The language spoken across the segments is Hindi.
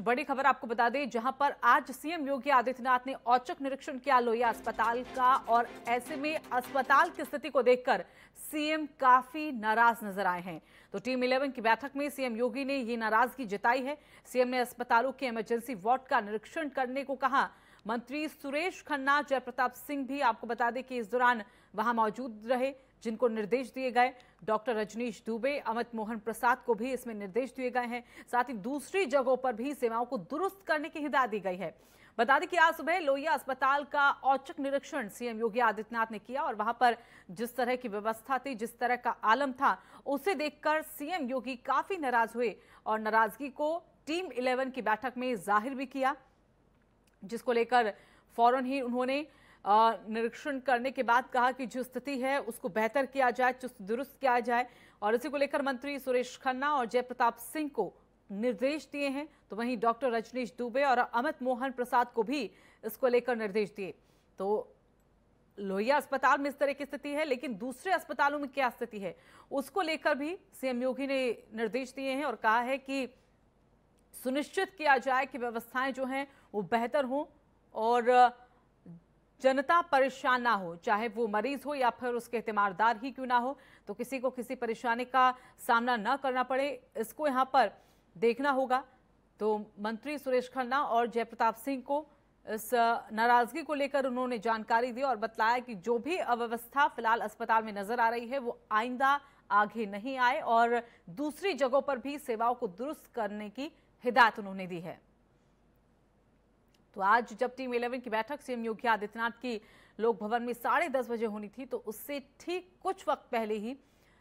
बड़ी खबर आपको बता दें, जहां पर आज सीएम योगी आदित्यनाथ ने औचक निरीक्षण किया लोहिया अस्पताल का, और ऐसे में अस्पताल की स्थिति को देखकर सीएम काफी नाराज नजर आए हैं। तो टीम 11 की बैठक में सीएम योगी ने ये नाराजगी जताई है। सीएम ने अस्पतालों के इमरजेंसी वार्ड का निरीक्षण करने को कहा। मंत्री सुरेश खन्ना, जयप्रताप सिंह भी आपको बता दें कि इस दौरान वहां मौजूद रहे, जिनको निर्देश दिए गए। डॉक्टर रजनीश दुबे, अमित मोहन प्रसाद को भी इसमें निर्देश दिए गए हैं। साथ ही दूसरी जगहों पर भी सेवाओं को दुरुस्त करने की हिदायत दी गई है। बता दें कि आज सुबह लोहिया अस्पताल का औचक निरीक्षण सीएम योगी आदित्यनाथ ने किया, और वहां पर जिस तरह की व्यवस्था थी, जिस तरह का आलम था, उसे देखकर सीएम योगी काफी नाराज हुए और नाराजगी को टीम 11 की बैठक में जाहिर भी किया, जिसको लेकर फौरन ही उन्होंने निरीक्षण करने के बाद कहा कि जो स्थिति है उसको बेहतर किया जाए, चुस्त दुरुस्त किया जाए। और इसी को लेकर मंत्री सुरेश खन्ना और जयप्रताप सिंह को निर्देश दिए हैं। तो वहीं डॉक्टर रजनीश दुबे और अमित मोहन प्रसाद को भी इसको लेकर निर्देश दिए। तो लोहिया अस्पताल में इस तरह की स्थिति है, लेकिन दूसरे अस्पतालों में क्या स्थिति है उसको लेकर भी सीएम योगी ने निर्देश दिए हैं और कहा है कि सुनिश्चित किया जाए कि व्यवस्थाएं जो हैं वो बेहतर हों और जनता परेशान ना हो, चाहे वो मरीज हो या फिर उसके तीमारदार ही क्यों ना हो, तो किसी को किसी परेशानी का सामना न करना पड़े, इसको यहाँ पर देखना होगा। तो मंत्री सुरेश खन्ना और जयप्रताप सिंह को इस नाराजगी को लेकर उन्होंने जानकारी दी और बतलाया कि जो भी अव्यवस्था फिलहाल अस्पताल में नजर आ रही है वो आइंदा आगे नहीं आए, और दूसरी जगहों पर भी सेवाओं को दुरुस्त करने की हिदायत उन्होंने दी है। तो आज जब टीम 11 की बैठक सीएम योगी आदित्यनाथ की लोक भवन में 10:30 बजे होनी थी, तो उससे ठीक कुछ वक्त पहले ही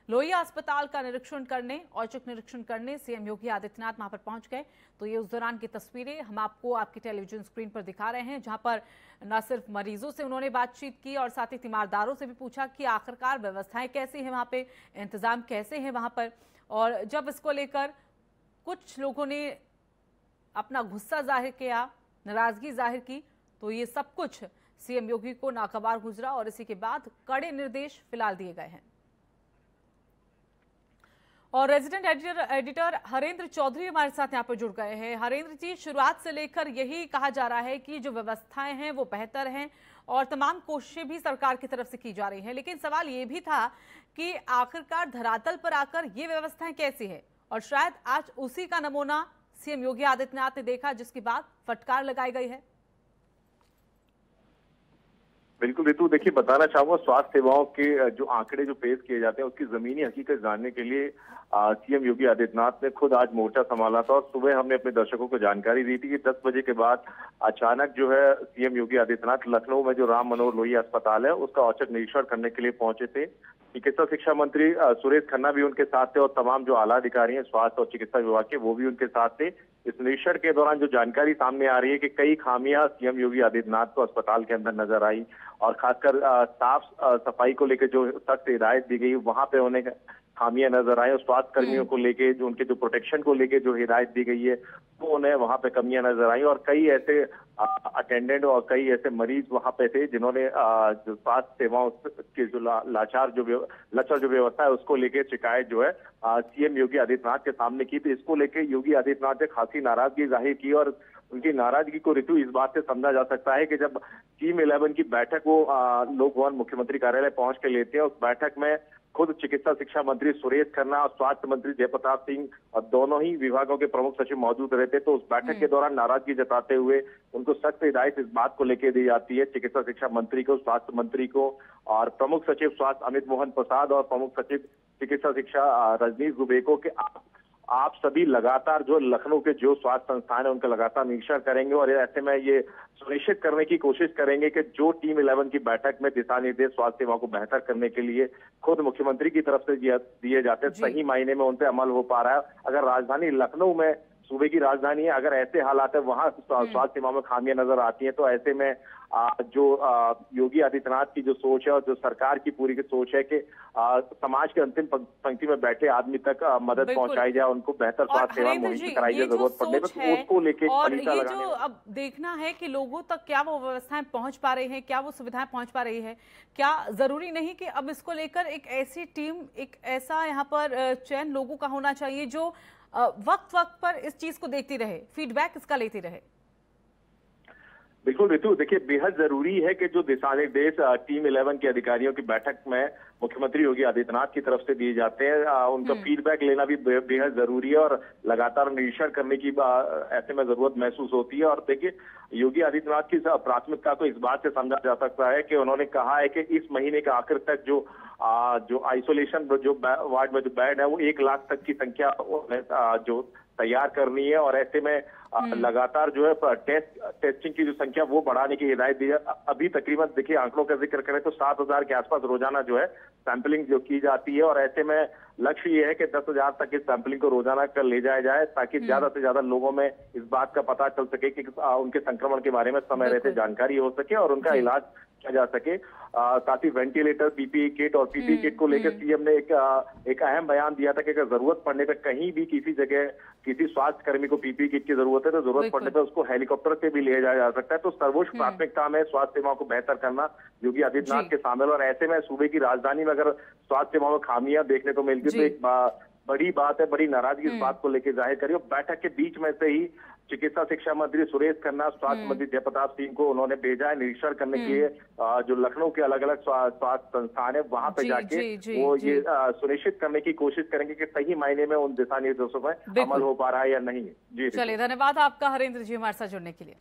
लोहिया अस्पताल का निरीक्षण करने, औचक निरीक्षण करने सीएम योगी आदित्यनाथ वहां पर पहुंच गए। तो ये उस दौरान की तस्वीरें हम आपको आपकी टेलीविजन स्क्रीन पर दिखा रहे हैं, जहां पर न सिर्फ मरीजों से उन्होंने बातचीत की और साथ ही तीमारदारों से भी पूछा कि आखिरकार व्यवस्थाएं कैसी हैं वहां पे, इंतजाम कैसे हैं वहां पर। और जब इसको लेकर कुछ लोगों ने अपना गुस्सा जाहिर किया, नाराजगी जाहिर की, तो ये सब कुछ सीएम योगी को नागवार गुजरा और इसी के बाद कड़े निर्देश फिलहाल दिए गए हैं। और रेजिडेंट एडिटर हरेंद्र चौधरी हमारे साथ यहाँ पर जुड़ गए हैं। हरेंद्र जी, शुरुआत से लेकर यही कहा जा रहा है कि जो व्यवस्थाएं हैं वो बेहतर हैं और तमाम कोशिशें भी सरकार की तरफ से की जा रही हैं, लेकिन सवाल ये भी था कि आखिरकार धरातल पर आकर ये व्यवस्थाएं कैसी है, और शायद आज उसी का नमूना सीएम योगी आदित्यनाथ ने देखा, जिसके बाद फटकार लगाई गई है। बिल्कुल रितु, देखिए बताना चाहूंगा, स्वास्थ्य सेवाओं के जो आंकड़े जो पेश किए जाते हैं उसकी जमीनी हकीकत जानने के लिए सीएम योगी आदित्यनाथ ने खुद आज मोर्चा संभाला था। और सुबह हमने अपने दर्शकों को जानकारी दी थी कि 10 बजे के बाद अचानक जो है सीएम योगी आदित्यनाथ लखनऊ में जो राम मनोहर लोहिया अस्पताल है उसका औचक निरीक्षण करने के लिए पहुंचे थे। चिकित्सा शिक्षा मंत्री सुरेश खन्ना भी उनके साथ थे और तमाम जो आला अधिकारी हैं स्वास्थ्य और चिकित्सा विभाग के, वो भी उनके साथ थे। इस निरीक्षण के दौरान जो जानकारी सामने आ रही है कि कई खामियां सीएम योगी आदित्यनाथ को अस्पताल के अंदर नजर आई, और खासकर साफ सफाई को लेकर जो सख्त हिदायत दी गई वहां पे उन्हें खामियां नजर आई, और स्वास्थ्य कर्मियों को लेके जो उनके जो प्रोटेक्शन को लेके जो हिदायत दी गई है वो उन्हें वहां पे कमियां नजर आई। और कई ऐसे अटेंडेंट और कई ऐसे मरीज वहां पे थे जिन्होंने जो स्वास्थ्य सेवाओं की जो लाचार जो व्यवस्था है उसको लेके शिकायत जो है सीएम योगी आदित्यनाथ के सामने की। तो इसको लेके योगी आदित्यनाथ ने खासी नाराजगी जाहिर की, और उनकी नाराजगी को ऋतु इस बात से समझा जा सकता है कि जब टीम 11 की बैठक वो लोक भवन मुख्यमंत्री कार्यालय पहुंच के लेते हैं, उस बैठक में खुद चिकित्सा शिक्षा मंत्री सुरेश खन्ना और स्वास्थ्य मंत्री जयप्रताप सिंह और दोनों ही विभागों के प्रमुख सचिव मौजूद रहते। तो उस बैठक के दौरान नाराजगी जताते हुए उनको सख्त हिदायत इस बात को लेकर दी जाती है, चिकित्सा शिक्षा मंत्री को, स्वास्थ्य मंत्री को और प्रमुख सचिव स्वास्थ्य अमित मोहन प्रसाद और प्रमुख सचिव चिकित्सा शिक्षा रजनीश दुबे को, कि आप सभी लगातार जो लखनऊ के जो स्वास्थ्य संस्थान है उनका लगातार निरीक्षण करेंगे और ऐसे में ये सुनिश्चित करने की कोशिश करेंगे कि जो टीम 11 की बैठक में दिशा निर्देश स्वास्थ्य सेवाओं को बेहतर करने के लिए खुद मुख्यमंत्री की तरफ से दिए जाते हैं, सही मायने में उन पर अमल हो पा रहा है। अगर राजधानी लखनऊ में, सूबे की राजधानी है, अगर ऐसे हालात है वहां स्वास्थ्य सेवाओं में खामियां नजर आती हैं, तो ऐसे में जो योगी आदित्यनाथ की जो सोच है और जो सरकार की पूरी की सोच है कि समाज के अंतिम पंक्ति में बैठे आदमी तक मदद पहुंचाई जाए, उनको बेहतर स्वास्थ्य सेवा मुहैया कराई जाए जरूरत पड़ने पर, तो उसको लेके और ये जो अब देखना है कि लोगों तक क्या वो व्यवस्थाएं पहुंच पा रही हैं, क्या वो सुविधाएं पहुंच पा रही है। क्या जरूरी नहीं कि अब इसको लेकर एक ऐसी टीम, एक ऐसा यहाँ पर चयन लोगों का होना चाहिए जो वक्त वक्त पर इस चीज को देखती रहे, फीडबैक इसका लेती रहे? बिल्कुल ऋतु, देखिए बेहद जरूरी है कि जो दिशा निर्देश टीम 11 के अधिकारियों की बैठक में मुख्यमंत्री योगी आदित्यनाथ की तरफ से दिए जाते हैं, उनका फीडबैक लेना भी बेहद जरूरी है और लगातार निरीक्षण करने की ऐसे में जरूरत महसूस होती है। और देखिए योगी आदित्यनाथ की प्राथमिकता को इस बात से समझा जा सकता है कि उन्होंने कहा है कि इस महीने के आखिर तक जो आइसोलेशन जो वार्ड में जो बेड है वो 1 लाख तक की संख्या जो तैयार करनी है और ऐसे में लगातार जो है टेस्टिंग की जो संख्या वो बढ़ाने की हिदायत दी है। अभी तकरीबन देखिए आंकड़ों का जिक्र करें तो 7,000 के आसपास रोजाना जो है सैंपलिंग जो की जाती है और ऐसे में लक्ष्य ये है कि 10,000 तक इस सैंपलिंग को रोजाना कर ले जाया जाए ताकि ज्यादा से ज्यादा लोगों में इस बात का पता चल सके कि उनके संक्रमण के बारे में समय रहते जानकारी हो सके और उनका इलाज किया जा सके। साथ ही वेंटिलेटर, पीपीई किट और पीपीई किट को लेकर सीएम ने एक अहम बयान दिया था कि अगर जरूरत पड़ने पर कहीं भी किसी जगह किसी स्वास्थ्य कर्मी को पीपीई किट की जरूरत है तो जरूरत पड़ने पर उसको हेलीकॉप्टर से भी ले जाया जा सकता है। तो सर्वोच्च प्राथमिकता में स्वास्थ्य सेवाओं को बेहतर करना योगी आदित्यनाथ के शामिल और ऐसे में सूबे की राजधानी में अगर स्वास्थ्य सेवाओं में खामियां देखने को मिलती तो एक बड़ी बात है, बड़ी नाराजगी इस बात को लेकर जाहिर करी। और बैठक के बीच में से ही चिकित्सा शिक्षा मंत्री सुरेश खन्ना, स्वास्थ्य मंत्री जयप्रताप सिंह को उन्होंने भेजा है निरीक्षण करने के लिए जो लखनऊ के अलग अलग स्वास्थ्य संस्थान है वहां पे जाके वो ये सुनिश्चित करने की कोशिश करेंगे कि सही मायने में उन दिशा निर्देशों में अमल हो पा रहा है या नहीं। जी चलिए, धन्यवाद आपका हरेंद्र जी हमारे साथ जुड़ने के लिए।